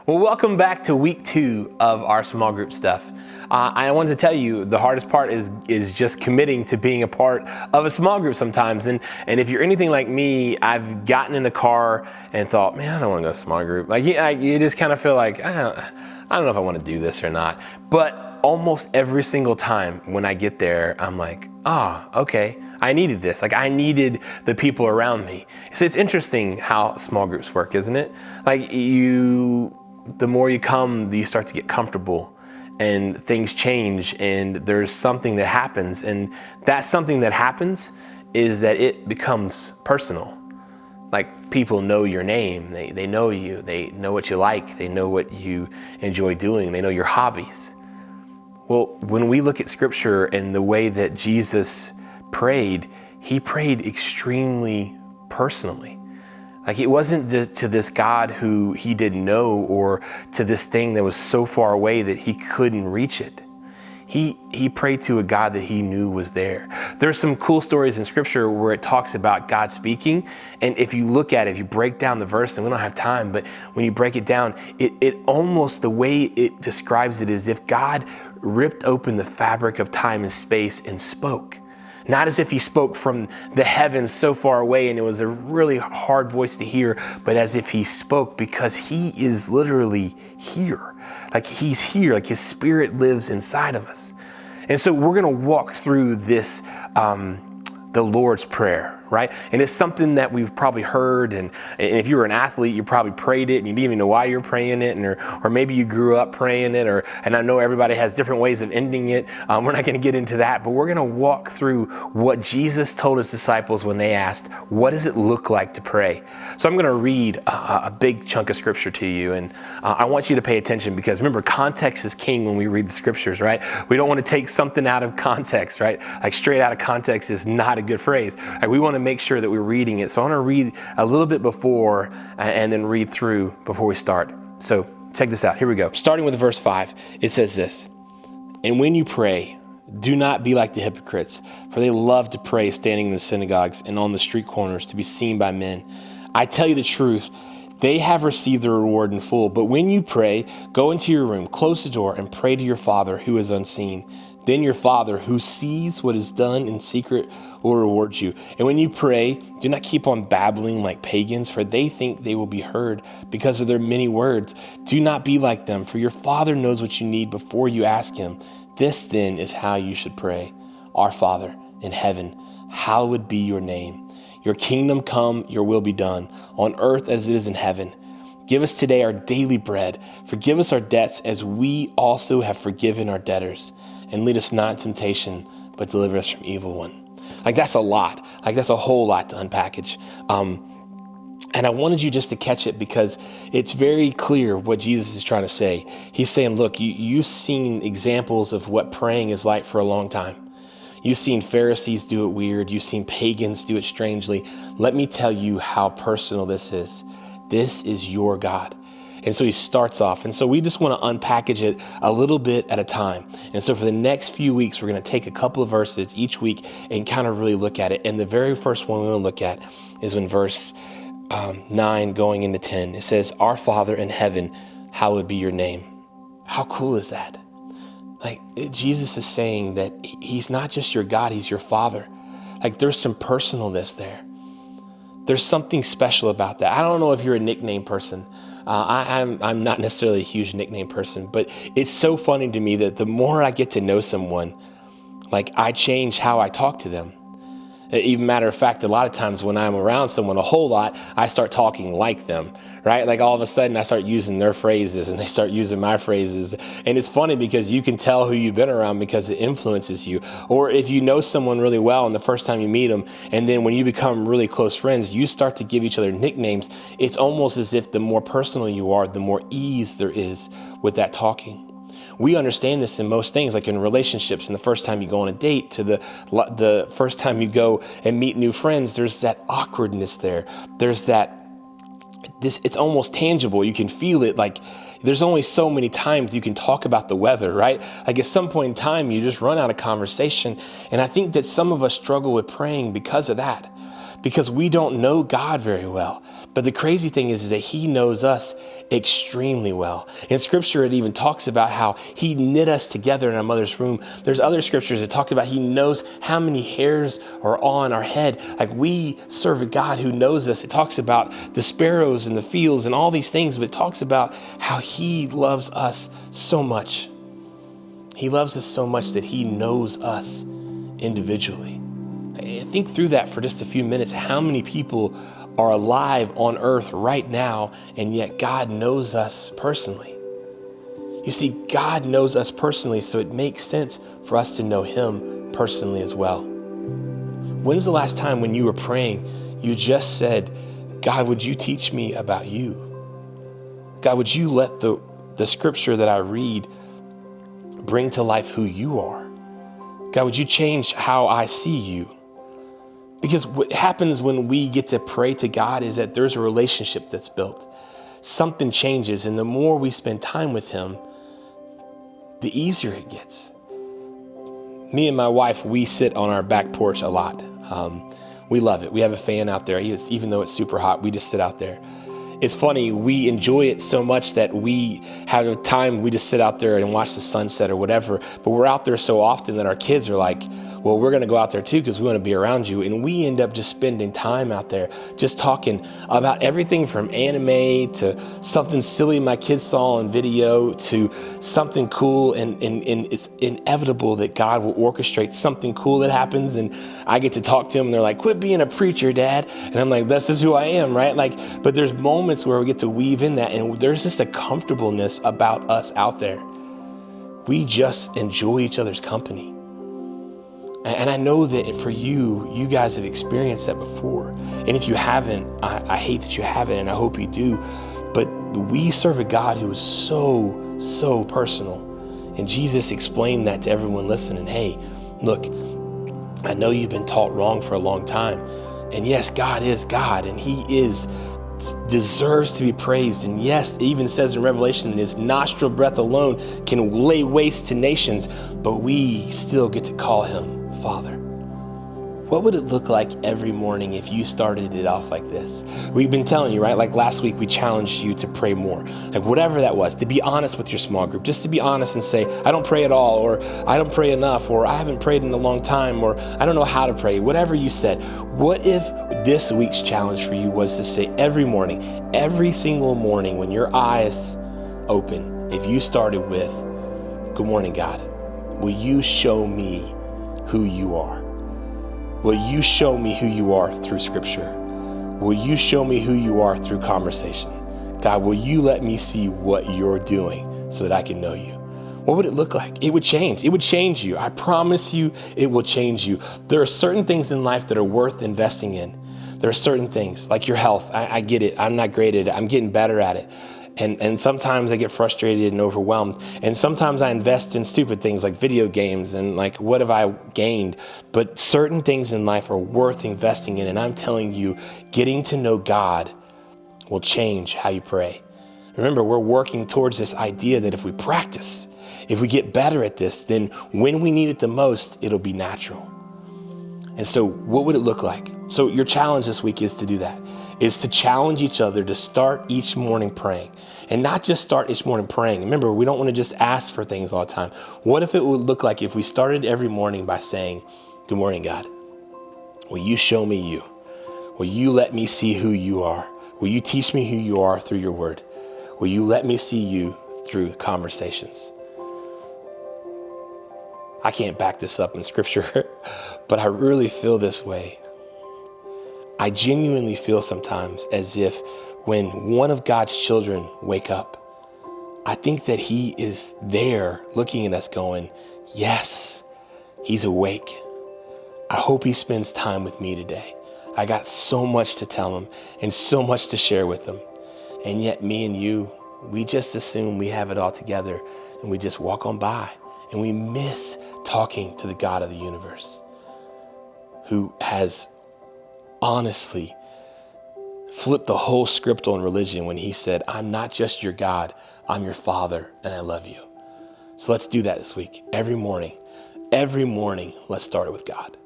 Well, welcome back to week 2 of our small group stuff. I wanted to tell you the hardest part is just committing to being a part of a small group sometimes. And if you're anything like me, I've gotten in the car and thought, man, I don't want to go to a small group. You just kind of feel like, I don't know if I want to do this or not. But almost every single time when I get there, I'm like, okay, I needed this. I needed the people around me. So it's interesting how small groups work, isn't it? The more you come, you start to get comfortable and things change and there's something that happens. And that something that happens is that it becomes personal. Like people know your name, they know you, they know what you like, they know what you enjoy doing, they know your hobbies. Well, when we look at scripture and the way that Jesus prayed, he prayed extremely personally. It wasn't to this God who he didn't know or to this thing that was so far away that he couldn't reach it. He prayed to a God that he knew was there. There's some cool stories in scripture where it talks about God speaking. And if you look at it, if you break down the verse, and we don't have time, but when you break it down, it almost, the way it describes it is if God ripped open the fabric of time and space and spoke. Not as if he spoke from the heavens so far away and it was a really hard voice to hear, but as if he spoke because he is literally here. He's here, his spirit lives inside of us. And so we're gonna walk through this, the Lord's Prayer, right? And it's something that we've probably heard, and if you were an athlete, you probably prayed it and you didn't even know why you're praying it, or maybe you grew up praying it, and I know everybody has different ways of ending it. We're not gonna get into that, but we're gonna walk through what Jesus told his disciples when they asked, what does it look like to pray? So I'm gonna read a big chunk of scripture to you, and I want you to pay attention because remember, context is king when we read the scriptures, right? We don't wanna take something out of context, right? Straight out of context is not a good phrase. We wanna make sure that we're reading it. So I want to read a little bit before and then read through before we start. So check this out. Here we go. Starting with verse 5, it says this: "And when you pray, do not be like the hypocrites, for they love to pray standing in the synagogues and on the street corners to be seen by men. I tell you the truth, they have received their reward in full. But when you pray, go into your room, close the door, and pray to your Father who is unseen. Then your Father who sees what is done in secret will reward you. And when you pray, do not keep on babbling like pagans, for they think they will be heard because of their many words. Do not be like them, for your Father knows what you need before you ask him. This then is how you should pray. Our Father in heaven, hallowed be your name. Your kingdom come, your will be done, on earth as it is in heaven. Give us today our daily bread. Forgive us our debts as we also have forgiven our debtors. And lead us not in temptation, but deliver us from evil one." That's a lot. That's a whole lot to unpackage. And I wanted you just to catch it because it's very clear what Jesus is trying to say. He's saying, look, you've seen examples of what praying is like for a long time. You've seen Pharisees do it weird. You've seen pagans do it strangely. Let me tell you how personal this is. This is your God. And so he starts off. And so we just want to unpackage it a little bit at a time. And so for the next few weeks, we're going to take a couple of verses each week and kind of really look at it. And the very first one we're going to look at is in verse 9 going into 10. It says, "Our Father in heaven, hallowed be your name." How cool is that? Jesus is saying that he's not just your God, he's your Father. There's some personalness there. There's something special about that. I don't know if you're a nickname person. I'm not necessarily a huge nickname person, but it's so funny to me that the more I get to know someone, I change how I talk to them. Even matter of fact, a lot of times when I'm around someone a whole lot, I start talking like them, right? All of a sudden I start using their phrases and they start using my phrases. And it's funny because you can tell who you've been around because it influences you. Or if you know someone really well and the first time you meet them, and then when you become really close friends, you start to give each other nicknames. It's almost as if the more personal you are, the more ease there is with that talking. We understand this in most things, like in relationships, and the first time you go on a date to the first time you go and meet new friends, there's that awkwardness there. There's it's almost tangible. You can feel it. There's only so many times you can talk about the weather, right? At some point in time, you just run out of conversation. And I think that some of us struggle with praying because of that. Because we don't know God very well. But the crazy thing is that he knows us extremely well. In scripture, it even talks about how he knit us together in our mother's womb. There's other scriptures that talk about he knows how many hairs are on our head. Like, we serve a God who knows us. It talks about the sparrows in the fields and all these things, but it talks about how he loves us so much. He loves us so much that he knows us individually. Think through that for just a few minutes. How many people are alive on earth right now, and yet God knows us personally? You see, God knows us personally, so it makes sense for us to know him personally as well. When's the last time when you were praying, you just said, God, would you teach me about you? God, would you let the scripture that I read bring to life who you are? God, would you change how I see you? Because what happens when we get to pray to God is that there's a relationship that's built. Something changes, and the more we spend time with him, the easier it gets. Me and my wife, we sit on our back porch a lot. We love it. We have a fan out there. Even though it's super hot, we just sit out there. It's funny, we enjoy it so much that we have a time we just sit out there and watch the sunset or whatever, but we're out there so often that our kids are like, well, we're gonna go out there too because we wanna be around you. And we end up just spending time out there, just talking about everything from anime to something silly my kids saw on video to something cool. And it's inevitable that God will orchestrate something cool that happens. And I get to talk to them and they're like, quit being a preacher, Dad. And I'm like, this is who I am, right? Like, but there's moments where we get to weave in that, and there's just a comfortableness about us out there. We just enjoy each other's company. And I know that for you guys have experienced that before. And if you haven't, I hate that you haven't, and I hope you do. But we serve a God who is so, so personal. And Jesus explained that to everyone listening. Hey, look, I know you've been taught wrong for a long time. And yes, God is God, and he deserves to be praised. And yes, it even says in Revelation that his nostril breath alone can lay waste to nations, but we still get to call him Father. What would it look like every morning if you started it off like this? We've been telling you, right? Like last week, we challenged you to pray more. Like whatever that was, to be honest with your small group, just to be honest and say, I don't pray at all, or I don't pray enough, or I haven't prayed in a long time, or I don't know how to pray, whatever you said. What if this week's challenge for you was to say every morning, every single morning when your eyes open, if you started with, good morning, God, will you show me who you are? Will you show me who you are through scripture? Will you show me who you are through conversation? God, will you let me see what you're doing so that I can know you? What would it look like? It would change. It would change you. I promise you it will change you. There are certain things in life that are worth investing in. There are certain things like your health. I get it. I'm not great at it. I'm getting better at it. And sometimes I get frustrated and overwhelmed. And sometimes I invest in stupid things like video games and like, what have I gained? But certain things in life are worth investing in. And I'm telling you, getting to know God will change how you pray. Remember, we're working towards this idea that if we practice, if we get better at this, then when we need it the most, it'll be natural. And so what would it look like? So your challenge this week is to do that, is to challenge each other to start each morning praying. And not just start each morning praying. Remember, we don't want to just ask for things all the time. What if it would look like if we started every morning by saying, good morning, God. Will you show me you? Will you let me see who you are? Will you teach me who you are through your word? Will you let me see you through conversations? I can't back this up in scripture, but I really feel this way. I genuinely feel sometimes as if when one of God's children wake up, I think that he is there looking at us going, yes, he's awake. I hope he spends time with me today. I got so much to tell him and so much to share with him. And yet me and you, we just assume we have it all together and we just walk on by and we miss talking to the God of the universe who has honestly flipped the whole script on religion when he said, I'm not just your God, I'm your Father and I love you. So let's do that this week. Every morning, let's start it with God.